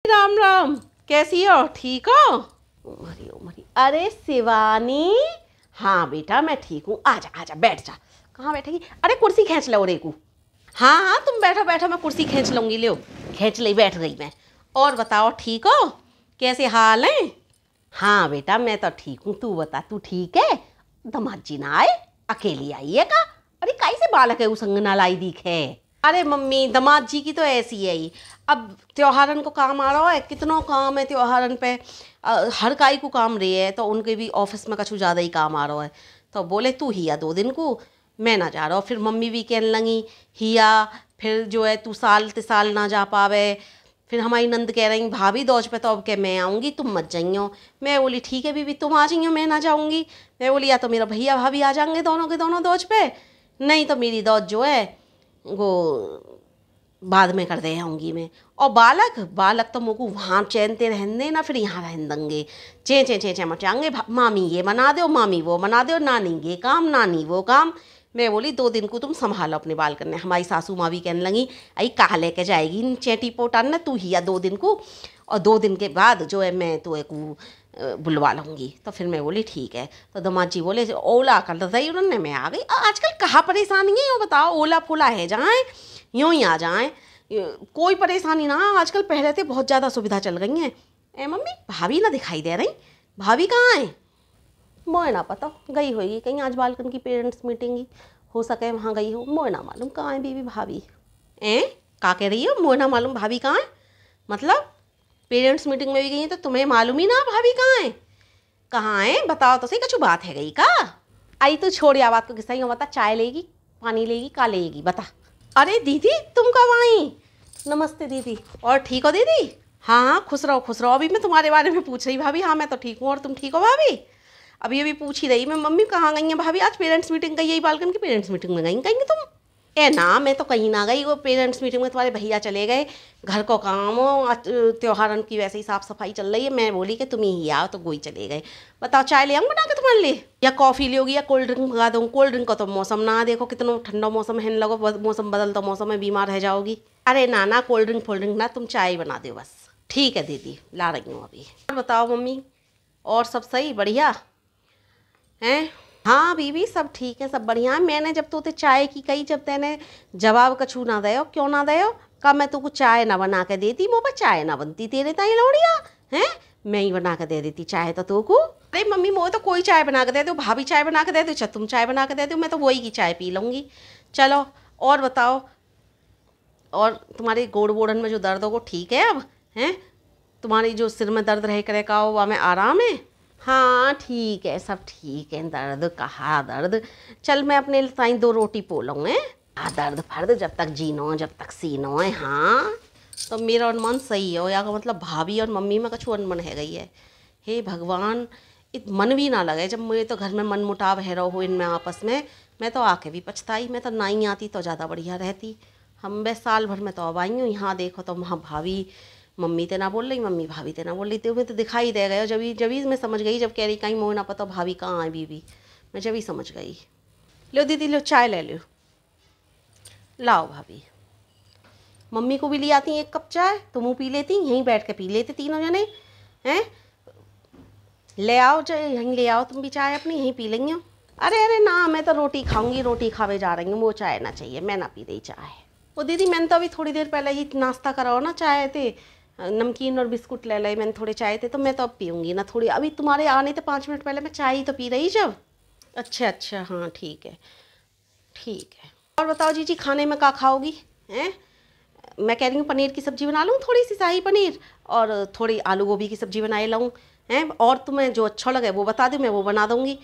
राम राम, कैसी हो? ठीक हो? उमरी उमरी। अरे शिवानी, हाँ बेटा मैं ठीक हूँ। आजा आजा बैठ जा। कहाँ बैठेगी? अरे कुर्सी खींच लो रेकू। हाँ हाँ तुम बैठो बैठो, मैं कुर्सी खींच लूँगी। लो खींच ली, बैठ गई मैं। और बताओ ठीक हो? कैसे हाल हैं? हाँ बेटा मैं तो ठीक हूँ, तू बता तू ठीक है? दामाद जी ना आए? अकेली आई है का? अरे काई से बालक है उस अंगना लाई दिखे? अरे मम्मी दामाद जी की तो ऐसी है ही। अब त्योहारन को काम आ रहा है, कितनों काम है त्योहारन पे। हर काई को काम रही है, तो उनके भी ऑफिस में कछु ज़्यादा ही काम आ रहा है। तो बोले तू हिया 2 दिन को, मैं ना जा रहा हूँ। फिर मम्मी भी कहने लगी हिया फिर जो है तू साल ते साल ना जा पावे। फिर हमारी नंद कह रही भाभी दौज पे, तो अब क्या मैं आऊँगी तुम मत जाइयो। मैं बोली ठीक है बीबी तुम आ जाइयो, मैं ना जाऊँगी। मैं बोली या तो मेरा भैया भाभी आ जाएंगे दोनों के दोनों दौज पे, नहीं तो मेरी दौज जो है वो बाद में कर दे आऊँगी मैं। और बालक बालक तो मुझको वहाँ चैनते रहने देना, फिर यहाँ रहने देंगे। चे मचाएंगे, मामी ये बना दो मामी वो बना दो, नानी ये काम नानी वो काम। मैं बोली 2 दिन को तुम संभालो अपने बाल करने। हमारी सासू माँ भी कहने लगी आई कहाँ लेके जाएगी इन चेटी पोटान ने, तू ही या 2 दिन को, और 2 दिन के बाद जो है मैं तो एक बुलवा लूँगी। तो फिर मैं बोली ठीक है। तो दामाद जी बोले ओला कर रही उन्होंने, मैं आ गई। आजकल कहाँ परेशानी है वो बताओ, ओला फोला है जाए यूँ ही आ जाएँ, कोई परेशानी ना। आजकल पहले से बहुत ज़्यादा सुविधा चल गई हैं। ए मम्मी भाभी ना दिखाई दे रही, भाभी कहाँ है? मोए ना पता, गई होगी कहीं आज बालकन की पेरेंट्स मीटिंग ही हो सके वहाँ गई हो। मोए ना मालूम कहाँ है बीबी भाभी। ए का कह रही हो? मोए ना मालूम भाभी कहाँ है मतलब? पेरेंट्स मीटिंग में भी गई है तो तुम्हें मालूम ही ना भाभी कहाँ है? कहाँ है बताओ तो सही, कछु बात है गई का? आई तो छोड़ या बात को किस्सा ही बता, चाय लेगी पानी लेगी का लेगी बता। अरे दीदी तुम कब आई? नमस्ते दीदी। और ठीक हो दीदी? हाँ हाँ खुश रहो खुश रहो। अभी मैं तुम्हारे बारे में पूछ रही भाभी। हाँ मैं तो ठीक हूँ, और तुम ठीक हो भाभी? अभी अभी पूछ ही रही मैं, मम्मी कहाँ गई हैं भाभी? आज पेरेंट्स मीटिंग गई, यही बालकन की पेरेंट्स मीटिंग में गई कहीं तुम? ए ना मैं तो कहीं ना गई, वो पेरेंट्स मीटिंग में तुम्हारे भैया चले गए, घर को काम हो, त्योहारन की वैसे ही साफ़ सफाई चल रही है। मैं बोली कि तुम ही आओ, तो गोई चले गए। बताओ चाय ले आऊँ बना के तुम्हारे लिए, या कॉफ़ी लोगी, या कोल्ड ड्रिंक मंगा दूँ? कोल्ड ड्रिंक का तो मौसम ना देखो कितना ठंडा मौसम है, लगो मौसम बदलता मौसम में बीमार रह जाओगी। अरे ना ना कोल्ड ड्रिंक फोल्ड ड्रिंक ना, तुम चाय बना दो बस। ठीक है दीदी ला रही हूँ अभी। और बताओ मम्मी, और सब सही बढ़िया हैं? हाँ बीबी सब ठीक है सब बढ़िया है। मैंने जब तो चाय की कही, जब तेने जवाब कछू ना दे, क्यों ना दे का मैं तुमको चाय ना बना के देती, मुँह पर चाय ना बनती तेरे ताई लोड़िया हैं, मैं ही बना के दे देती चाय तो तुमको। अरे मम्मी मोह तो कोई चाय बना के दे दो, भाभी चाय बना के दे दो, तुम चाय बना के दे दो, मैं तो वही की चाय पी लूँगी। चलो और बताओ, और तुम्हारे गोड़ वोड़न में जो दर्द हो वो ठीक है अब हैं? तुम्हारी जो सिर में दर्द रहे करे का वह में आराम है? हाँ ठीक है सब ठीक है। दर्द कहाँ दर्द, चल मैं अपने साई 2 रोटी पोलूँ है। हाँ दर्द फर्द जब तक जीनो जब तक सीनो है। हाँ तो मेरा अनुमान सही है, या का मतलब भाभी और मम्मी में कछु अनमन है गई है। हे भगवान, मन भी ना लगे जब मुझे तो घर में मन मुटाव है रहो इनमें आपस में। मैं तो आके भी पछताई, मैं तो ना ही आती तो ज़्यादा बढ़िया रहती। हम बस साल भर में तो अब आई हूँ यहाँ, देखो तो वहाँ भाभी मम्मी ते ना बोल रही, मम्मी भाभी ते ना बोल रही, तो मैं तो दिखाई दे गए। जब ही मैं समझ गई, जब कह रही कहीं मोह ना पता भाभी कहाँ है बीबी, मैं जब ही समझ गई। लो दीदी लो चाय ले लो, लाओ भाभी। मम्मी को भी ले आती 1 कप चाय, तुम पी लेती, यहीं बैठ के पी लेते तीनों जने हैं। ले आओ चाय, यहीं ले आओ तुम भी चाय अपनी, यहीं पी लेंगे। अरे अरे ना मैं तो रोटी खाऊंगी, रोटी खावे जा रही हूँ, वो चाय ना चाहिए, मैं ना पी रही चाय। वो दीदी मैंने तो अभी थोड़ी देर पहले ही नाश्ता कराओ ना, चाय थे नमकीन और बिस्कुट ले लाई मैंने थोड़े चाय थे, तो मैं तो अब पीऊँगी ना थोड़ी। अभी तुम्हारे आने थे 5 मिनट पहले मैं चाय ही तो पी रही जब। अच्छा अच्छा हाँ ठीक है ठीक है। और बताओ जीजी खाने में क्या खाओगी हैं? मैं कह रही हूँ पनीर की सब्ज़ी बना लूँ, थोड़ी सी शाही पनीर, और थोड़ी आलू गोभी की सब्ज़ी बनाए लाऊँ हैं। और तुम्हें जो अच्छा लगे वो बता दो, मैं वो बना दूँगी।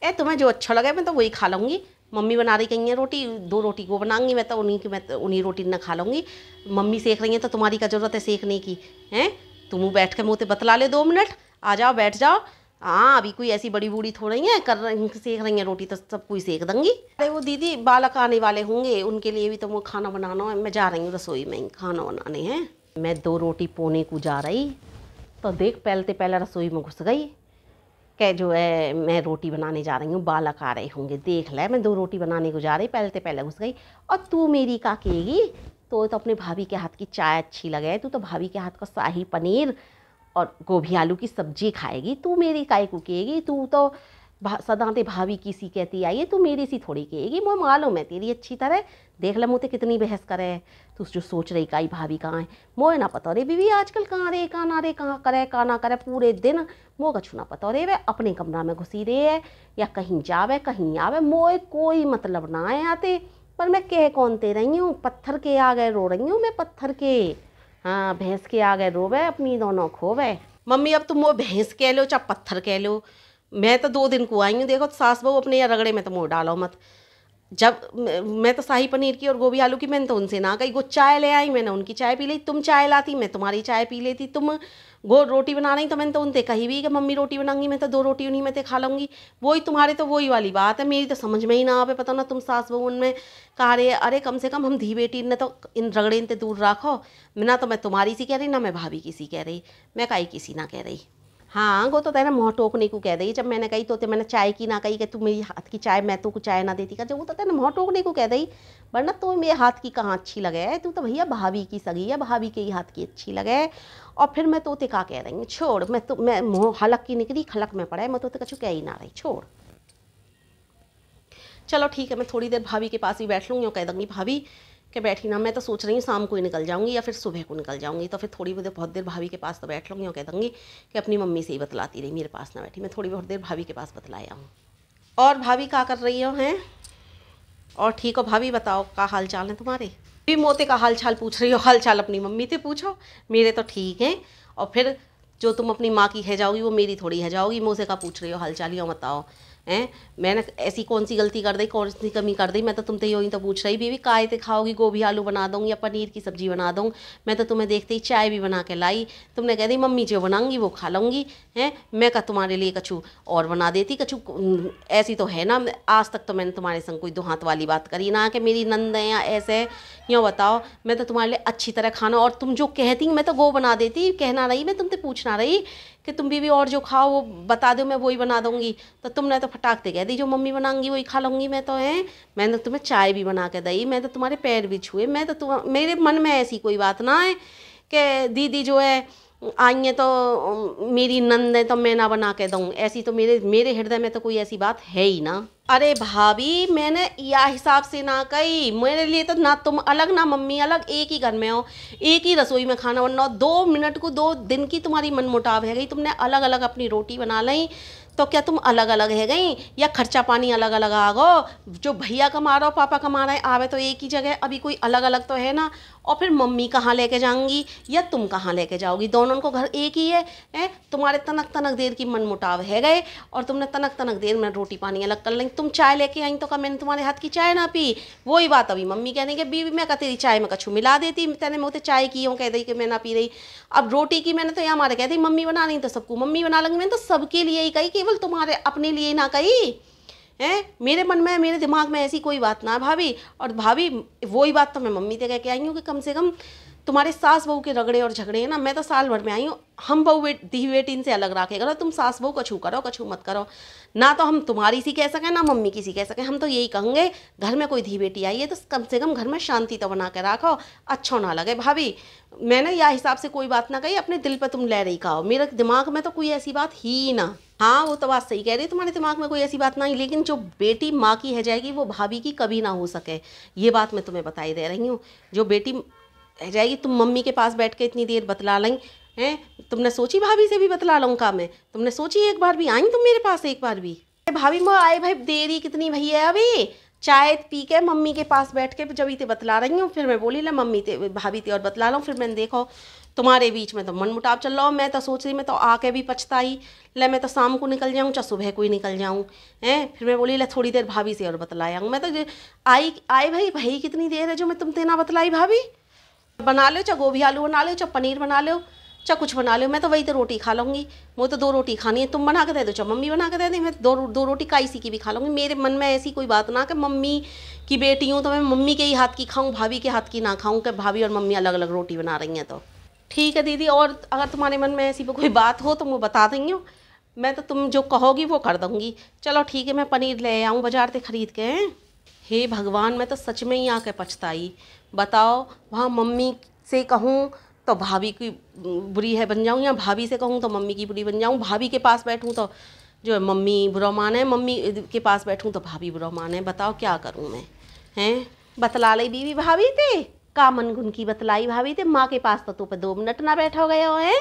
तुम्हें जो अच्छा लगे मैं तो वही खा लूँगी। मम्मी बना रही कहीं है रोटी, 2 रोटी वो बनाऊंगी, मैं तो उन्हीं रोटी ना खा लूँगी। मम्मी सेक रही हैं तो तुम्हारी क्या ज़रूरत है सेकने की हैं? तुम बैठ के मुँह से बतला ले 2 मिनट, आ जाओ बैठ जाओ। हाँ अभी कोई ऐसी बड़ी बूढ़ी थोड़ी है कर रही सेक रही हैं रोटी, तो सब कोई सेक दूँगी। अरे वो दीदी बालक आने वाले होंगे, उनके लिए भी तो वो खाना बनाना है। मैं जा रही हूँ रसोई में खाना बनाने हैं। मैं 2 रोटी पोने को जा रही तो देख पहलते पहले रसोई में घुस गई कि जो है मैं रोटी बनाने जा रही हूँ, बालक आ रहे होंगे। देख ले मैं 2 रोटी बनाने को जा रही, पहलते पहले घुस गई। और तू मेरी का कहेगी, तो अपने भाभी के हाथ की चाय अच्छी लगे, तू तो भाभी के हाथ का शाही पनीर और गोभी आलू की सब्जी खाएगी, तू मेरी काय को कहेगी। तू तो सदाते भाभी की सी कहती आई है, तू मेरी सी थोड़ी कहेगी। मैं मालूम है तेरी अच्छी तरह, देख ले मुझे कितनी बहस करे। तू जो सोच रही काई भाभी कहाँ है, मोए ना पता रे बीवी आजकल कहाँ रे, कहाँ ना रे, कहाँ करे कहाँ ना करे, पूरे दिन मोह कछु ना पता रे। वे अपने कमरा में घुसी रहे है या कहीं जावे कहीं आवे, मोए कोई मतलब ना है आते। पर मैं कह कौन ते रही हूँ, पत्थर के आ गए रो रही हूँ मैं, पत्थर के। हाँ, भैंस के आ गए रोवे, अपनी दोनों खोवे। मम्मी अब तुम वो भैंस कह लो चाहे पत्थर कह लो, मैं तो 2 दिन को आई हूँ। देखो सास बहू अपने या रगड़े में तो मुँह डालो मत। जब मैं तो शाही पनीर की और गोभी आलू की मैंने तो उनसे ना कही, वो चाय ले आई मैंने उनकी चाय पी ली, तुम चाय लाती मैं तुम्हारी चाय पी लेती। तुम वो रोटी बना रही तो मैंने तो उनसे कही भी कि मम्मी रोटी बनाऊंगी, मैं तो 2 रोटी उन्हीं में से खा लूँगी। वही तुम्हारे तो वही वाली बात है, मेरी तो समझ में ही ना आवे। पता ना तुम सास बहू उनमें कहा रहे, अरे कम से कम हम धी बेटी ने तो इन रगड़े इनसे दूर रखो ना। तो मैं तुम्हारी सी कह रही ना मैं भाभी की सी कह रही, मैं काई किसी ना कह रही। हाँ, वो तो तेरा मुँह टोकने को कह रही, जब मैंने कही तो मैंने चाय की ना कही कि तू मेरी हाथ की चाय मैं तो को चाय ना देती का, जो वो तो तेरा मुँह टोकने को कह रही। वरना तो मेरे हाथ की कहाँ अच्छी लगे, तू तो भैया भाभी की सगी है, भाभी के ही हाथ की अच्छी लगे। और फिर मैं तोते का कह रही हूँ, छोड़। मैं मुँह हलक की निकली खलक में पड़े, मैं तोते कछु कह ही ना रही, छोड़। चलो ठीक है, मैं थोड़ी देर भाभी के पास ही बैठ लूँगी और कह दूँगी भाभी कि बैठी ना, मैं तो सोच रही हूँ शाम को ही निकल जाऊँगी या फिर सुबह को निकल जाऊँगी। तो फिर थोड़ी बहुत देर भाभी के पास तो बैठ लूँगी और कह दूँगी कि अपनी मम्मी से ही बतलाती रही, मेरे पास ना बैठी। मैं थोड़ी बहुत देर भाभी के पास बतलाया हूँ। और भाभी क्या कर रही हो हैं? और ठीक हो भाभी? बताओ क्या हाल चाल है तुम्हारे? भी मोते का हाल चाल पूछ रही हो? हाल चाल अपनी मम्मी से पूछो, मेरे तो ठीक हैं। और फिर जो तुम अपनी माँ की है जाओगी वो मेरी थोड़ी है जाओगी। मुझसे का पूछ रही हो हाल चाल? यो बताओ हैं, मैंने ऐसी कौन सी गलती कर दी, कौन सी कमी कर दी? मैं तो तुमसे यूँ ही तो पूछ रही, बीवी काय ते खाओगी? गोभी आलू बना दूँ या पनीर की सब्जी बना दूँ? मैं तो तुम्हें देखते ही चाय भी बना के लाई, तुमने कह दी मम्मी जो बनाऊंगी वो खा लूँगी। हैं, मैं का तुम्हारे लिए कछु और बना देती। कछु ऐसी तो है ना, आज तक तो मैंने तुम्हारे संग कोई दो हाथ वाली बात करी ना कि मेरी नंद है या ऐसे। यूँ बताओ, मैं तो तुम्हारे लिए अच्छी तरह खाना, और तुम जो कहती मैं तो वो बना देती। कहना रही, मैं तुमसे पूछना रही कि तुम बीवी और जो खाओ वो बता दो, मैं वही बना दूंगी। तो तुमने तो फटाकते कह दी जो मम्मी बनाऊंगी वही खा लूँगी मैं तो। हैं, मैंने तो तुम्हें चाय भी बना के दी, मैं तो तुम्हारे पैर भी छुए। मैं तो मेरे मन में ऐसी कोई बात ना है कि दीदी जो है आई है तो मेरी नंद है तो मैं ना बना के दूँ। ऐसी तो मेरे हृदय में तो कोई ऐसी बात है ही ना। अरे भाभी, मैंने या हिसाब से ना कही, मेरे लिए तो ना तुम अलग ना मम्मी अलग, एक ही घर में हो, एक ही रसोई में खाना बनना। 2 मिनट को 2 दिन की तुम्हारी मनमुटाव है गई, तुमने अलग अलग अपनी रोटी बना ली। तो क्या तुम अलग अलग है गई या खर्चा पानी अलग अलग आ गो? जो भैया कमा रहा हो पापा कमा रहे आवे तो एक ही जगह, अभी कोई अलग अलग तो है ना। और फिर मम्मी कहाँ लेके जाऊंगी या तुम कहाँ लेके जाओगी? दोनों को घर एक ही है। तुम्हारे तनक तनक देर की मनमुटाव है गए और तुमने तनक तनक देर में रोटी पानी अलग कर लेंगे। तुम चाय लेके आई तो क्या मैंने तुम्हारे हाथ की चाय ना पी? वही बात अभी मम्मी कहने के बीवी मैं का तेरी चाय में कछु मिला देती, तेने मुझे चाय की हूँ कह दी कि मैं ना पी रही। अब रोटी की मैंने तो यहाँ हमारे कहती मम्मी बना रही तो सबको मम्मी बना लेंगे। मैंने तो सबके लिए ही कही, केवल तुम्हारे अपने लिए ही ना कही है। मेरे मन में मेरे दिमाग में ऐसी कोई बात ना भाभी। और भाभी वही बात तो मैं मम्मी से कह के आई हूँ कि कम से कम तुम्हारे सास बहू के रगड़े और झगड़े हैं ना, मैं तो साल भर में आई हूँ। हम बहू दी बेटी इनसे अलग रखे करो, तुम सास बहू कछू करो कछू मत करो ना। तो हम तुम्हारी सी कह सकें ना मम्मी की सी कह सकें, हम तो यही कहेंगे घर में कोई धी बेटी आई है तो कम से कम घर में शांति तो बना के रखो, अच्छा ना लगे। भाभी मैंने या हिसाब से कोई बात ना कही, अपने दिल पर तुम ले रही खाओ, मेरे दिमाग में तो कोई ऐसी बात ही ना। हाँ वो तो बात सही कह रही, तुम्हारे दिमाग में कोई ऐसी बात ना ही, लेकिन जो बेटी माँ की है जाएगी वो भाभी की कभी ना हो सके, ये बात मैं तुम्हें बताई दे रही हूँ। जो बेटी रह जाएगी, तुम मम्मी के पास बैठ के इतनी देर बतला लें हैं, तुमने सोची भाभी से भी बतला लूँ का मैं? तुमने सोची एक बार भी आई तुम मेरे पास एक बार भी? भाभी मैं आए भाई देरी कितनी भैया, अभी चाय पी के मम्मी के पास बैठ के जब इतने बतला रही हूँ, फिर मैं बोली ला मम्मी ते भाभी ते और बतला लूँ। फिर मैंने देखो तुम्हारे बीच में तो मन मुटाव चल रहा हो। मैं तो सोच रही मैं तो आके भी पछताई ले, मैं तो शाम को निकल जाऊँ चाहे सुबह को ही निकल जाऊँ हैं। फिर मैं बोली ले थोड़ी देर भाभी से और बतलाया हूँ। मैं तो आई भाई कितनी देर है जो मैं तुमसे ना बतलाई। भाभी बना लो चाहे गोभी आलू बना लो चाहे पनीर बना लो चाहे कुछ बना लो, मैं तो वही तो रोटी खा लूँगी। वो तो 2 रोटी खानी है, तुम बना के दे दो चाहे मम्मी बना के दे दे, मैं दो रोटी काईसी की भी खा लूँगी। मेरे मन में ऐसी कोई बात ना कि मम्मी की बेटी हूँ तो मैं मम्मी के ही हाथ की खाऊँ भाभी के हाथ की ना खाऊँ कि भाभी और मम्मी अलग अलग रोटी बना रही हैं। तो ठीक है दीदी, और अगर तुम्हारे मन में ऐसी कोई बात हो तो मैं बता देंगी, मैं तो तुम जो कहोगी वो कर दूँगी। चलो ठीक है, मैं पनीर ले आऊँ बाजार से खरीद के। हे भगवान, मैं तो सच में ही आके पछताई। बताओ, वहाँ मम्मी से कहूँ तो भाभी की बुरी है बन जाऊँ, या भाभी से कहूँ तो मम्मी की बुरी बन जाऊँ। भाभी के पास बैठूँ तो जो है मम्मी बुरा माने, मम्मी के पास बैठूँ तो भाभी बुरा माने। बताओ क्या करूँ मैं? हैं, बतला ली बीवी भाभी ते का मन गुन की बतलाई भाभी ते, माँ के पास तो पे 2 मिनट ना बैठा गए हो है।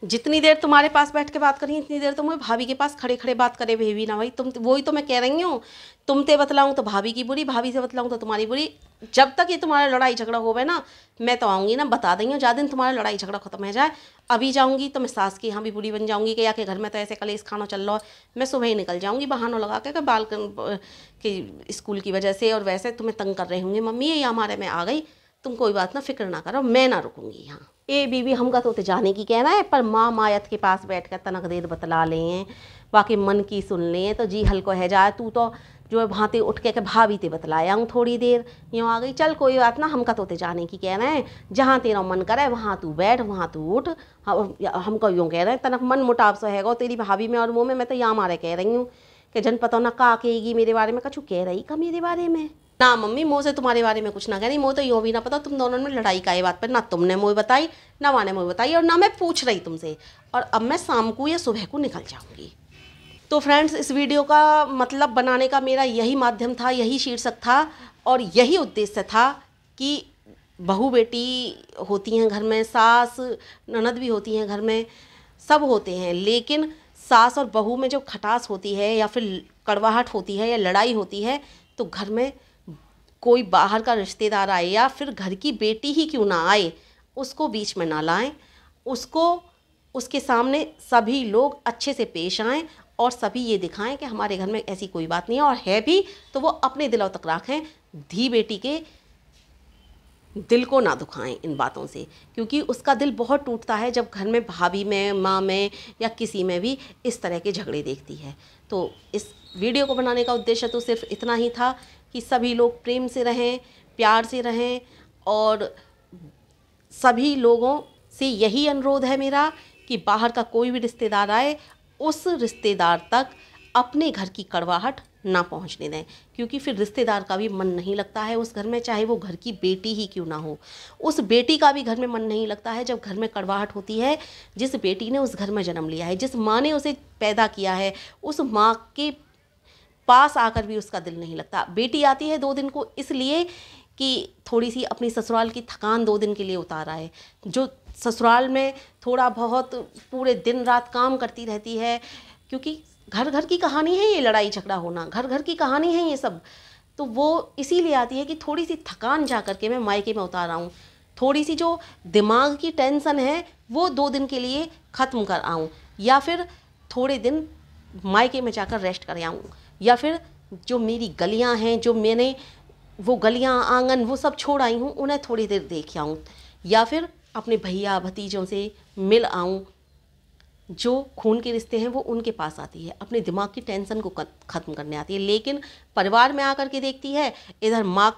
जितनी देर तुम्हारे पास बैठ के बात करी इतनी देर तो मैं भाभी के पास खड़े खड़े बात करे भी ना भाई। तुम वही तो मैं कह रही हूँ, तुम ते बतलाऊँ तो भाभी की बुरी, भाभी से बतलाऊँ तो तुम्हारी बुरी। जब तक ये तुम्हारा लड़ाई झगड़ा होवे ना, मैं तो आऊँगी ना, बता देंगे ज्यादा दिन तुम्हारा लड़ाई झगड़ा खत्म हो जाए। अभी जाऊँगी तो मैं सास की यहाँ भी बुरी बन जाऊँगी कि या के घर में तो ऐसे कलेश खाना चल रहा है। मैं सुबह ही निकल जाऊँगी बहानों लगा के बाल के स्कूल की वजह से, और वैसे तुम्हें तंग कर रहे होंगे मम्मी ये हमारे में आ गई। तुम कोई बात ना, फिक्र ना करो, मैं ना रुकूंगी यहाँ। ए बीवी हमका तो जाने की कहना है, पर माँ मायत के पास बैठ कर तनक देर बतला ले हैं, बाकी मन की सुन ले तो जी हल्को है जाए। तू तो जो है भांति उठ के भाभी ते बतलाया हूँ थोड़ी देर, यूँ आ गई। चल कोई बात ना, हमका तो जाने की कहना है, जहाँ तेरा मन करे वहाँ तू बैठ, वहाँ तू उठ। हमको यूँ कह रहे हैं तनक मन मुटाव से हैगा तेरी भाभी में और मुँह में। मैं तो यहाँ मारे कह रही हूँ कि जन पता ना का कहेगी मेरे बारे में, कछु कह रही का मेरे बारे में? ना मम्मी, मुँह से तुम्हारे बारे में कुछ ना कह रही, मुँह तो यूँ भी ना पता तुम दोनों में लड़ाई का ये बात पर, ना तुमने मुँह बताई ना माँ ने मुँह बताई, और ना मैं पूछ रही तुमसे। और अब मैं शाम को या सुबह को निकल जाऊँगी। तो फ्रेंड्स, इस वीडियो का मतलब बनाने का मेरा यही माध्यम था, यही शीर्षक था और यही उद्देश्य था कि बहू बेटी होती हैं घर में, सास ननद भी होती हैं घर में, सब होते हैं, लेकिन सास और बहू में जो खटास होती है या फिर कड़वाहट होती है या लड़ाई होती है, तो घर में कोई बाहर का रिश्तेदार आए या फिर घर की बेटी ही क्यों ना आए, उसको बीच में ना लाएं। उसको उसके सामने सभी लोग अच्छे से पेश आएं और सभी ये दिखाएं कि हमारे घर में ऐसी कोई बात नहीं है, और है भी तो वो अपने दिलों तक रखें, धी बेटी के दिल को ना दुखाएं इन बातों से, क्योंकि उसका दिल बहुत टूटता है जब घर में भाभी में, माँ में या किसी में भी इस तरह के झगड़े देखती है। तो इस वीडियो को बनाने का उद्देश्य तो सिर्फ इतना ही था कि सभी लोग प्रेम से रहें, प्यार से रहें, और सभी लोगों से यही अनुरोध है मेरा कि बाहर का कोई भी रिश्तेदार आए, उस रिश्तेदार तक अपने घर की कड़वाहट ना पहुंचने दें, क्योंकि फिर रिश्तेदार का भी मन नहीं लगता है उस घर में, चाहे वो घर की बेटी ही क्यों ना हो। उस बेटी का भी घर में मन नहीं लगता है जब घर में कड़वाहट होती है। जिस बेटी ने उस घर में जन्म लिया है, जिस माँ ने उसे पैदा किया है, उस माँ के पास आकर भी उसका दिल नहीं लगता। बेटी आती है 2 दिन को इसलिए कि थोड़ी सी अपनी ससुराल की थकान 2 दिन के लिए उतारा है। जो ससुराल में थोड़ा बहुत पूरे दिन रात काम करती रहती है, क्योंकि घर घर की कहानी है ये लड़ाई झगड़ा होना, घर घर की कहानी है ये सब, तो वो इसीलिए आती है कि थोड़ी सी थकान जा कर के मैं मायके में उतार आऊँ, थोड़ी सी जो दिमाग की टेंशन है वो 2 दिन के लिए ख़त्म कर आऊँ, या फिर थोड़े दिन मायके में जाकर रेस्ट कर आऊँ, या फिर जो मेरी गलियाँ हैं, जो मैंने वो गलियाँ आंगन वो सब छोड़ आई हूँ, उन्हें थोड़ी देर देख आऊँ, या फिर अपने भैया भतीजों से मिल आऊँ। जो खून के रिश्ते हैं वो उनके पास आती है, अपने दिमाग की टेंशन को ख़त्म करने आती है। लेकिन परिवार में आकर के देखती है इधर माँ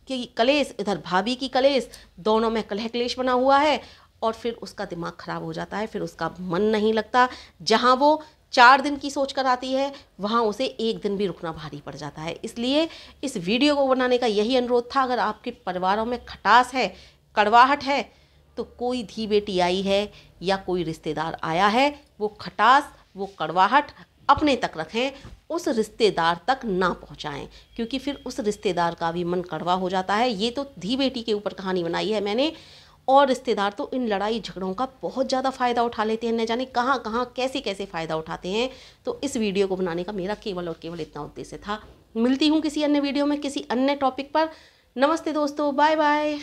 की कलेश, इधर भाभी की कलेश, दोनों में कलह क्लेश बना हुआ है, और फिर उसका दिमाग ख़राब हो जाता है, फिर उसका मन नहीं लगता। जहाँ वो 4 दिन की सोच कर आती है वहाँ उसे 1 दिन भी रुकना भारी पड़ जाता है। इसलिए इस वीडियो को बनाने का यही अनुरोध था, अगर आपके परिवारों में खटास है, कड़वाहट है, तो कोई धी बेटी आई है या कोई रिश्तेदार आया है, वो खटास, वो कड़वाहट अपने तक रखें, उस रिश्तेदार तक ना पहुंचाएं, क्योंकि फिर उस रिश्तेदार का भी मन कड़वा हो जाता है। ये तो धी बेटी के ऊपर कहानी बनाई है मैंने, और रिश्तेदार तो इन लड़ाई झगड़ों का बहुत ज़्यादा फ़ायदा उठा लेते हैं, न जाने कहाँ कहाँ कैसे कैसे फ़ायदा उठाते हैं। तो इस वीडियो को बनाने का मेरा केवल और केवल इतना उद्देश्य था। मिलती हूँ किसी अन्य वीडियो में किसी अन्य टॉपिक पर। नमस्ते दोस्तों, बाय बाय।